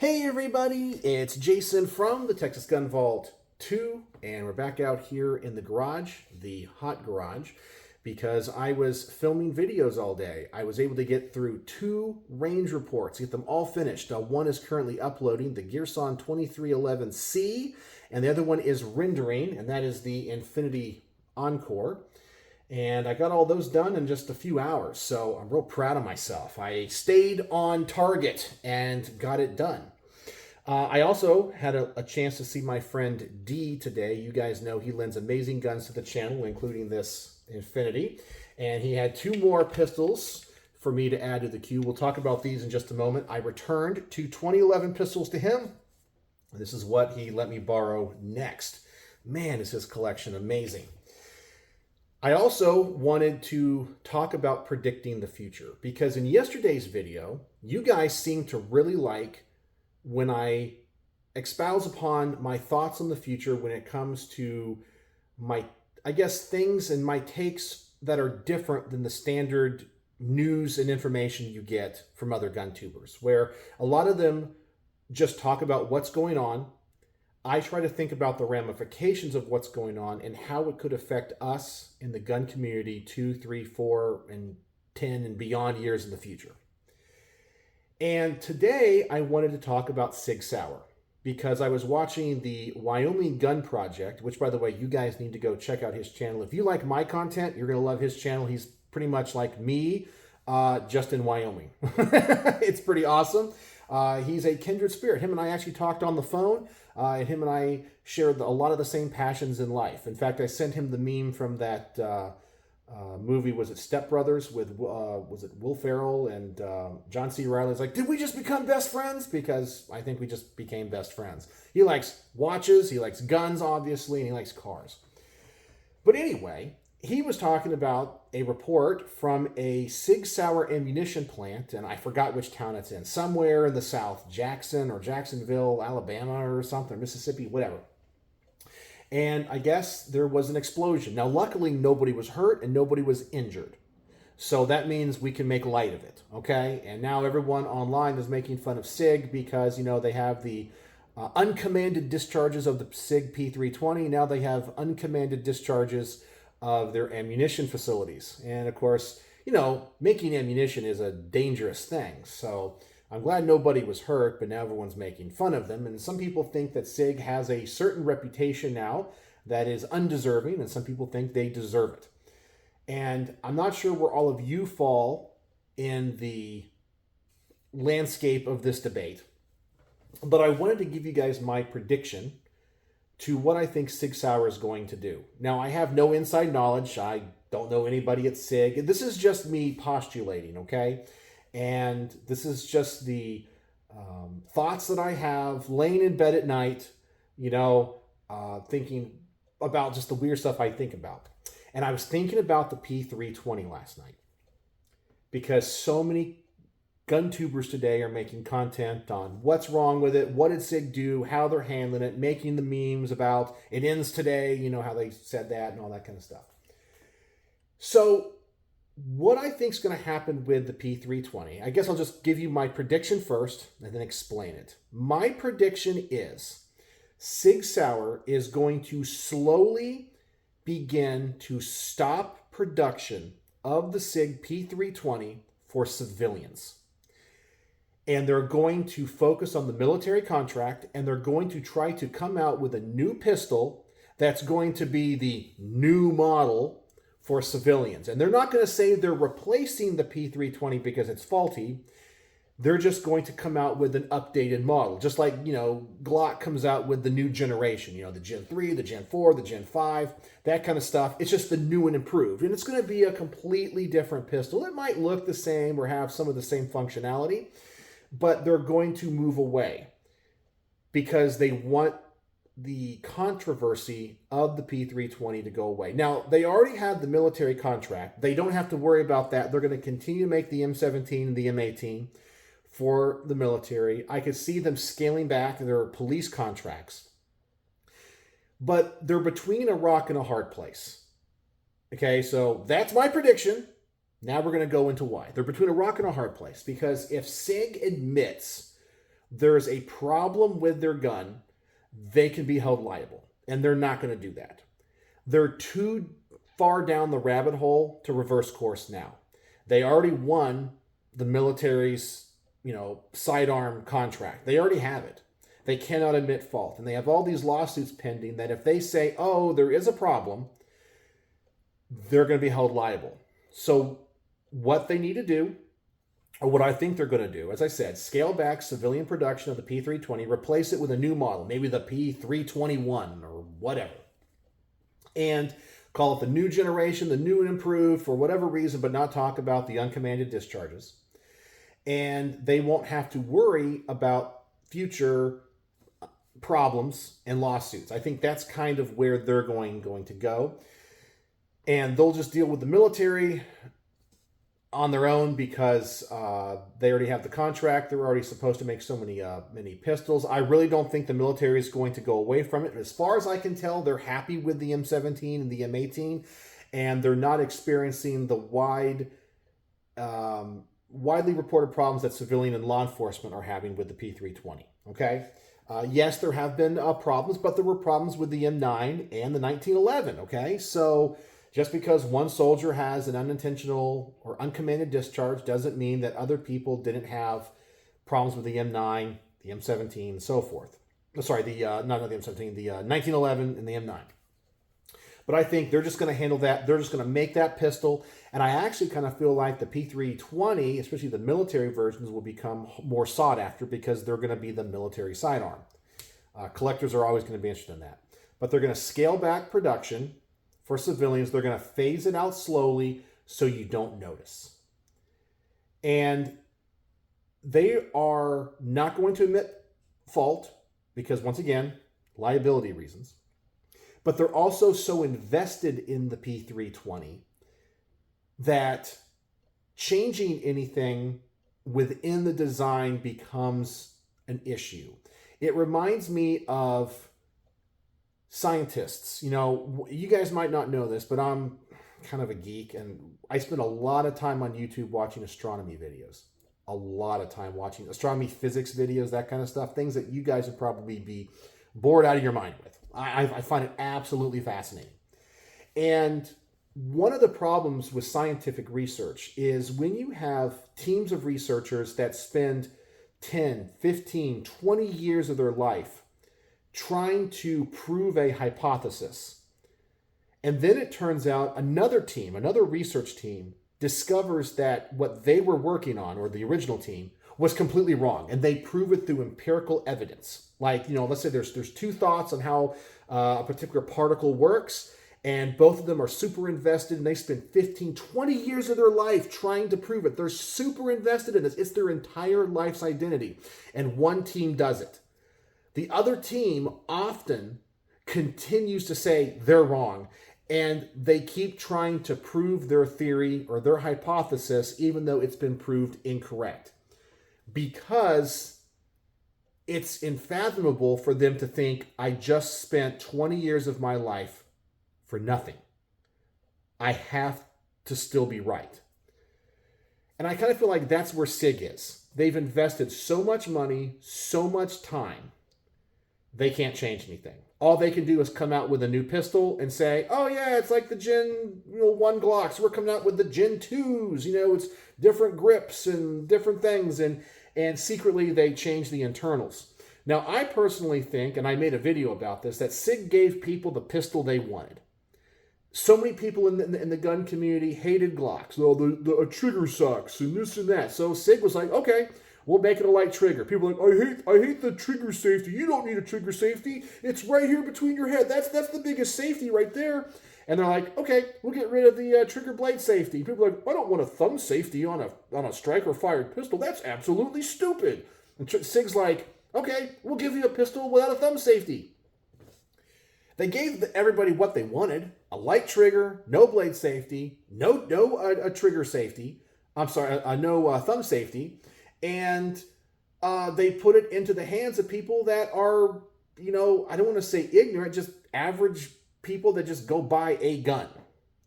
Hey everybody, it's Jason from the Texas Gun Vault 2, and we're back out here in the garage, the hot garage, because I was filming videos all day. I was able to get through 2 range reports, get them all finished. One is currently uploading, the Gearson 2311C, and the other one is rendering, and that is the Infinity Encore. And I got all those done in just a few hours, so I'm real proud of myself. I stayed on target and got it done. I also had a chance to see my friend D today. You guys know he lends amazing guns to the channel, including this Infinity. And he had 2 more pistols for me to add to the queue. We'll talk about these in just a moment. I returned 2 2011 pistols to him. This is what he let me borrow next. Man, is his collection amazing. I also wanted to talk about predicting the future, because in yesterday's video, you guys seemed to really like when I espouse upon my thoughts on the future when it comes to my, things and my takes that are different than the standard news and information you get from other gun tubers, where a lot of them just talk about what's going on. I try to think about the ramifications of what's going on and how it could affect us in the gun community 2, 3, 4, and 10 and beyond years in the future. And today I wanted to talk about Sig Sauer, because I was watching the Wyoming Gun Project, which, by the way, you guys need to go check out his channel. If you like my content, you're going to love his channel. He's pretty much like me, just in Wyoming. It's pretty awesome. He's a kindred spirit. Him and I actually talked on the phone, and him and I shared a lot of the same passions in life. In fact, I sent him the meme from that movie, was it Step Brothers, with, was it Will Ferrell and John C. Reilly? It's like, did we just become best friends? Because I think we just became best friends. He likes watches, he likes guns, obviously, and he likes cars. But anyway, he was talking about a report from a Sig Sauer ammunition plant, and I forgot which town it's in, somewhere in the South, Jackson or Jacksonville, Alabama or something, Mississippi, whatever. And I guess there was an explosion. Now, luckily, nobody was hurt and nobody was injured. So that means we can make light of it, okay? And now everyone online is making fun of SIG because, you know, they have the uncommanded discharges of the SIG P320. Now they have uncommanded discharges of their ammunition facilities. And, of course, you know, making ammunition is a dangerous thing. So I'm glad nobody was hurt, but now everyone's making fun of them. And some people think that SIG has a certain reputation now that is undeserving, and some people think they deserve it. And I'm not sure where all of you fall in the landscape of this debate, but I wanted to give you guys my prediction to what I think Sig Sauer is going to do. Now, I have no inside knowledge. I don't know anybody at SIG. This is just me postulating, okay? And this is just the thoughts that I have laying in bed at night, you know, thinking about just the weird stuff I think about. And I was thinking about the P320 last night, because so many gun tubers today are making content on what's wrong with it, what did SIG do, how they're handling it, making the memes about it ends today, you know, how they said that and all that kind of stuff. So what I think is going to happen with the P320, I guess I'll just give you my prediction first and then explain it. My prediction is Sig Sauer is going to slowly begin to stop production of the SIG P320 for civilians. And they're going to focus on the military contract, and they're going to try to come out with a new pistol that's going to be the new model for civilians. And they're not going to say they're replacing the P320 because it's faulty. They're just going to come out with an updated model. Just like, you know, Glock comes out with the new generation, you know, the Gen 3, the Gen 4, the Gen 5, that kind of stuff. It's just the new and improved. And it's going to be a completely different pistol. It might look the same or have some of the same functionality, but they're going to move away because they want the controversy of the P320 to go away. Now, they already have the military contract. They don't have to worry about that. They're going to continue to make the M17 and the M18 for the military. I could see them scaling back their police contracts. But they're between a rock and a hard place. Okay, so that's my prediction. Now we're going to go into why. They're between a rock and a hard place, because if SIG admits there's a problem with their gun, they can be held liable. And they're not going to do that. They're too far down the rabbit hole to reverse course now. They already won the military's, sidearm contract. They already have it. They cannot admit fault. And they have all these lawsuits pending that if they say, oh, there is a problem, they're going to be held liable. So what they need to do, or what I think they're going to do, as I said, scale back civilian production of the P320, replace it with a new model, maybe the P321 or whatever, and call it the new generation, the new and improved for whatever reason, but not talk about the uncommanded discharges. And they won't have to worry about future problems and lawsuits. I think that's kind of where they're going to go. And they'll just deal with the military on their own because they already have the contract. They're already supposed to make so many pistols. I really don't think the military is going to go away from it. As far as I can tell, they're happy with the M17 and the M18, and they're not experiencing the widely reported problems that civilian and law enforcement are having with the P320. Okay. Yes, there have been problems, but there were problems with the M9 and the 1911. Okay. So just because one soldier has an unintentional or uncommanded discharge doesn't mean that other people didn't have problems with the M9, the M17, and so forth. Sorry, not the M17, the 1911 and the M9. But I think they're just going to handle that. They're just going to make that pistol. And I actually kind of feel like the P320, especially the military versions, will become more sought after because they're going to be the military sidearm. Collectors are always going to be interested in that. But they're going to scale back production for civilians. They're going to phase it out slowly so you don't notice. And they are not going to admit fault because, once again, liability reasons. But they're also so invested in the P320 that changing anything within the design becomes an issue. It reminds me of scientists. You guys might not know this, but I'm kind of a geek, and I spend a lot of time on YouTube watching astronomy videos. A lot of time watching astronomy, physics videos, that kind of stuff. Things that you guys would probably be bored out of your mind with. I find it absolutely fascinating. And one of the problems with scientific research is when you have teams of researchers that spend 10, 15, 20 years of their life trying to prove a hypothesis, and then it turns out another research team, discovers that what they were working on, or the original team, was completely wrong, and they prove it through empirical evidence. Like, let's say there's two thoughts on how a particular particle works, and both of them are super invested, and they spend 15, 20 years of their life trying to prove it. They're super invested in this. It's their entire life's identity, and one team does it. The other team often continues to say they're wrong, and they keep trying to prove their theory or their hypothesis even though it's been proved incorrect. Because it's unfathomable for them to think, I just spent 20 years of my life for nothing. I have to still be right. And I kind of feel like that's where SIG is. They've invested so much money, so much time, they can't change anything. All they can do is come out with a new pistol and say, oh yeah, it's like the Gen 1 Glocks. We're coming out with the Gen 2s. It's different grips and different things. And secretly they change the internals. Now, I personally think, and I made a video about this, that SIG gave people the pistol they wanted. So many people in the gun community hated Glocks. Oh, the trigger sucks and this and that. So SIG was like, okay, we'll make it a light trigger. People are like, I hate the trigger safety. You don't need a trigger safety. It's right here between your head. That's the biggest safety right there. And they're like, okay, we'll get rid of the trigger blade safety. People are like, I don't want a thumb safety on a striker-fired pistol. That's absolutely stupid. And SIG's like, okay, we'll give you a pistol without a thumb safety. They gave everybody what they wanted: a light trigger, no blade safety, no trigger safety. I'm sorry, no thumb safety, and they put it into the hands of people that are, I don't want to say ignorant, just average people that just go buy a gun,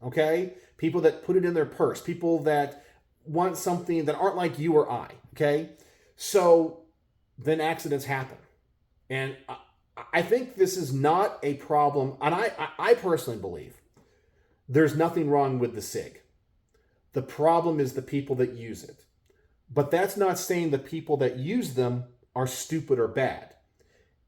okay? People that put it in their purse, people that want something that aren't like you or I, okay? So then accidents happen. And I think this is not a problem. And I personally believe there's nothing wrong with the SIG. The problem is the people that use it. But that's not saying the people that use them are stupid or bad.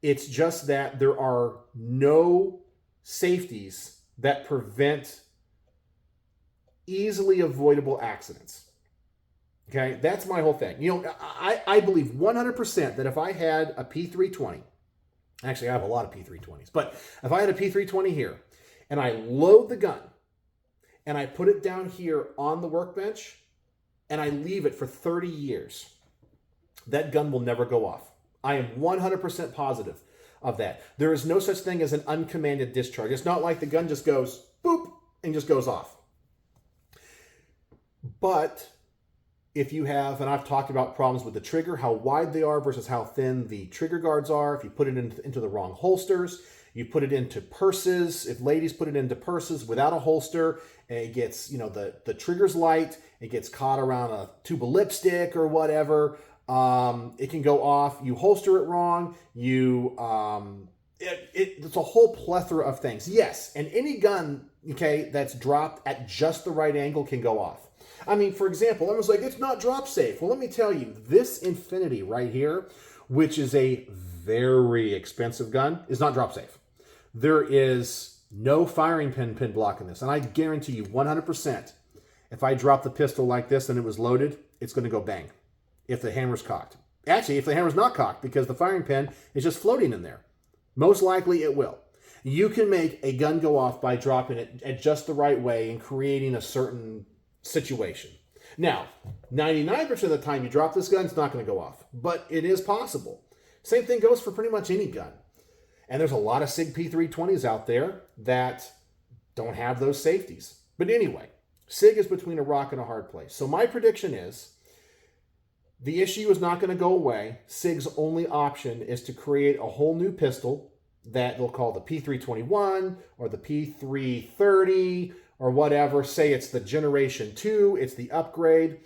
It's just that there are no safeties that prevent easily avoidable accidents. Okay, that's my whole thing. You know, I believe 100% that if I had a P320, actually I have a lot of P320s, but if I had a P320 here and I load the gun and I put it down here on the workbench and I leave it for 30 years, that gun will never go off. I am 100% positive of that. There is no such thing as an uncommanded discharge. It's not like the gun just goes boop and just goes off. But if you have, and I've talked about problems with the trigger, how wide they are versus how thin the trigger guards are. If you put it into the wrong holsters, you put it into purses. If ladies put it into purses without a holster, it gets, you know, the trigger's light, it gets caught around a tube of lipstick or whatever. It can go off. You holster it wrong. It's a whole plethora of things. Yes, and any gun, okay, that's dropped at just the right angle can go off. I mean, for example, everyone's like, it's not drop safe. Well, let me tell you, this Infinity right here, which is a very expensive gun, is not drop safe. There is no firing pin block in this. And I guarantee you 100%, if I drop the pistol like this and it was loaded, it's going to go bang if the hammer's cocked. Actually, if the hammer's not cocked, because the firing pin is just floating in there. Most likely it will. You can make a gun go off by dropping it at just the right way and creating a certain situation. Now, 99% of the time you drop this gun, it's not going to go off, but it is possible. Same thing goes for pretty much any gun. And there's a lot of SIG P320s out there that don't have those safeties. But anyway, SIG is between a rock and a hard place. So my prediction is the issue is not going to go away. SIG's only option is to create a whole new pistol that they'll call the P321 or the P330 or whatever. Say it's the Generation 2, it's the upgrade,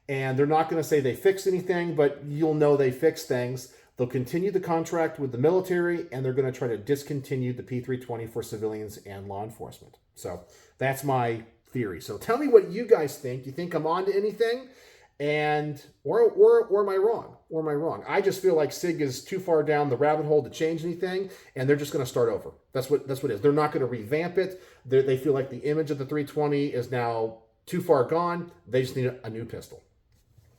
and they're not going to say they fixed anything, but you'll know they fixed things. They'll continue the contract with the military, and they're going to try to discontinue the P320 for civilians and law enforcement. So that's my theory. So tell me what you guys think. Do you think I'm on to anything? And or am I wrong? Or am I wrong? I just feel like SIG is too far down the rabbit hole to change anything, and they're just going to start over. That's what it is. They're not going to revamp it. They feel like the image of the 320 is now too far gone. They just need a new pistol.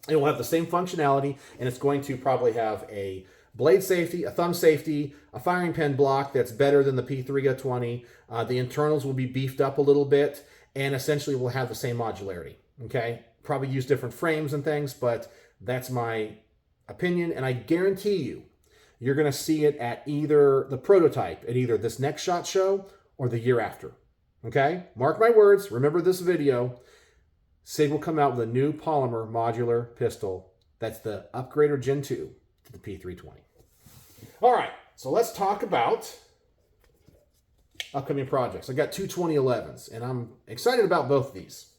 It will have the same functionality, and it's going to probably have a blade safety, a thumb safety, a firing pin block that's better than the P320. The internals will be beefed up a little bit, and essentially will have the same modularity. Okay, probably use different frames and things, but that's my opinion, and I guarantee you, you're going to see it at either the prototype, at either this next SHOT Show or the year after. Okay, mark my words. Remember this video. SIG will come out with a new polymer modular pistol. That's the upgrader Gen 2 to the P320. All right, so let's talk about upcoming projects. I got two 2011s, and I'm excited about both of these.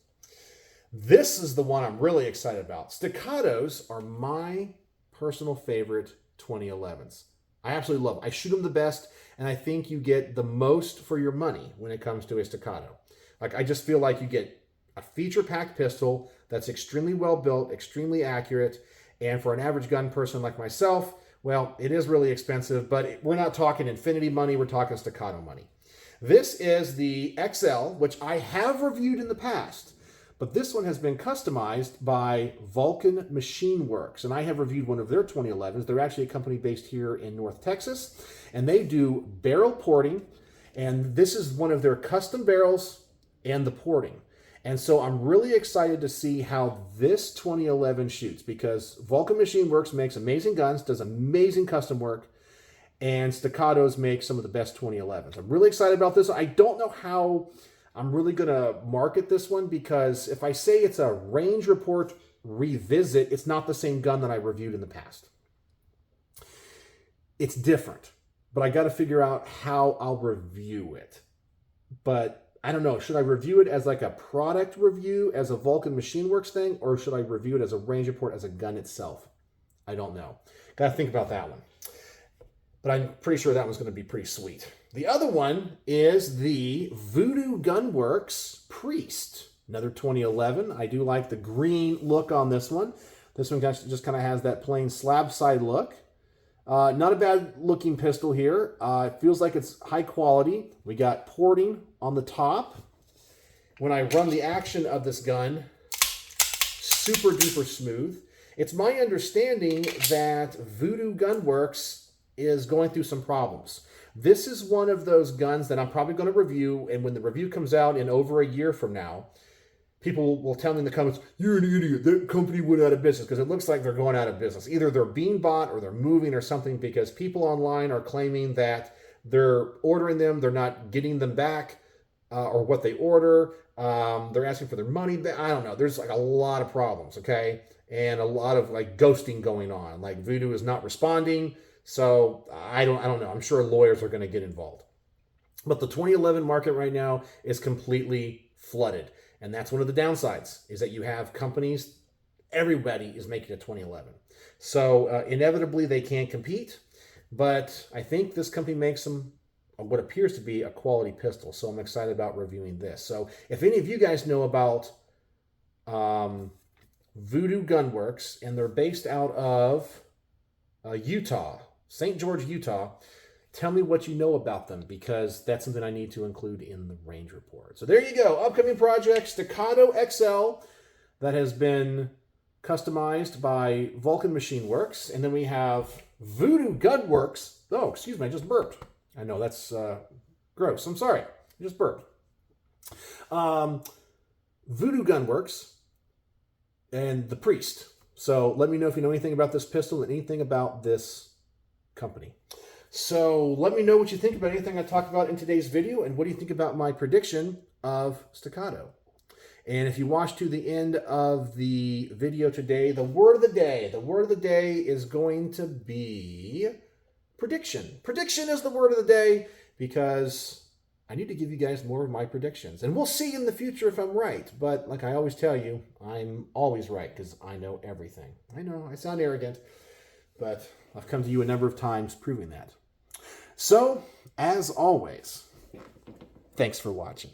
This is the one I'm really excited about. Staccatos are my personal favorite 2011s. I absolutely love them. I shoot them the best, and I think you get the most for your money when it comes to a Staccato. Like, I just feel like you get a feature-packed pistol that's extremely well built, extremely accurate, and for an average gun person like myself, well, it is really expensive, but we're not talking Infinity money, we're talking Staccato money. This is the XL, which I have reviewed in the past, but this one has been customized by Vulcan Machine Works, and I have reviewed one of their 2011s. They're actually a company based here in North Texas, and they do barrel porting, and this is one of their custom barrels and the porting. And so I'm really excited to see how this 2011 shoots, because Vulcan Machine Works makes amazing guns, does amazing custom work, and Staccatos make some of the best 2011s. I'm really excited about this. I don't know how I'm really going to market this one, because if I say it's a range report revisit, it's not the same gun that I reviewed in the past. It's different, but I got to figure out how I'll review it. But I don't know, should I review it as like a product review, as a Vulcan Machine Works thing, or should I review it as a range report, as a gun itself? I don't know. Got to think about that one. But I'm pretty sure that one's going to be pretty sweet. The other one is the Vudoo Gunworks Priest. Another 2011. I do like the green look on this one. This one just kind of has that plain slab side look. Not a bad looking pistol here. It feels like it's high quality. We got porting on the top. When I run the action of this gun, super duper smooth. It's my understanding that Vudoo Gunworks is going through some problems. This is one of those guns that I'm probably going to review, and when the review comes out in over a year from now, people will tell me in the comments, "You're an idiot, that company went out of business," because it looks like they're going out of business. Either they're being bought or they're moving or something, because people online are claiming that they're ordering them, they're not getting them back, or what they order. They're asking for their money back. I don't know. There's like a lot of problems, okay? And a lot of like ghosting going on. Like Vudoo is not responding. So I don't know. I'm sure lawyers are going to get involved. But the 2011 market right now is completely flooded. And that's one of the downsides, is that you have companies, everybody is making a 2011. So inevitably they can't compete. But I think this company makes some what appears to be a quality pistol. So I'm excited about reviewing this. So if any of you guys know about Vudoo Gunworks, and they're based out of Utah, St. George, Utah, tell me what you know about them, because that's something I need to include in the range report. So there you go. Upcoming project, Staccato XL, that has been customized by Vulcan Machine Works. And then we have Vudoo Gunworks. Oh, excuse me, I just burped. I know, that's gross. I'm sorry. I just burped. Vudoo Gunworks and the Priest. So let me know if you know anything about this pistol and anything about this company. So let me know what you think about anything I talked about in today's video, and what do you think about my prediction of Staccato. And if you watch to the end of the video today, the word of the day is going to be prediction. Prediction is the word of the day, because I need to give you guys more of my predictions. And we'll see in the future if I'm right. But like I always tell you, I'm always right, because I know everything. I know, I sound arrogant, but I've come to you a number of times proving that. So, as always, thanks for watching.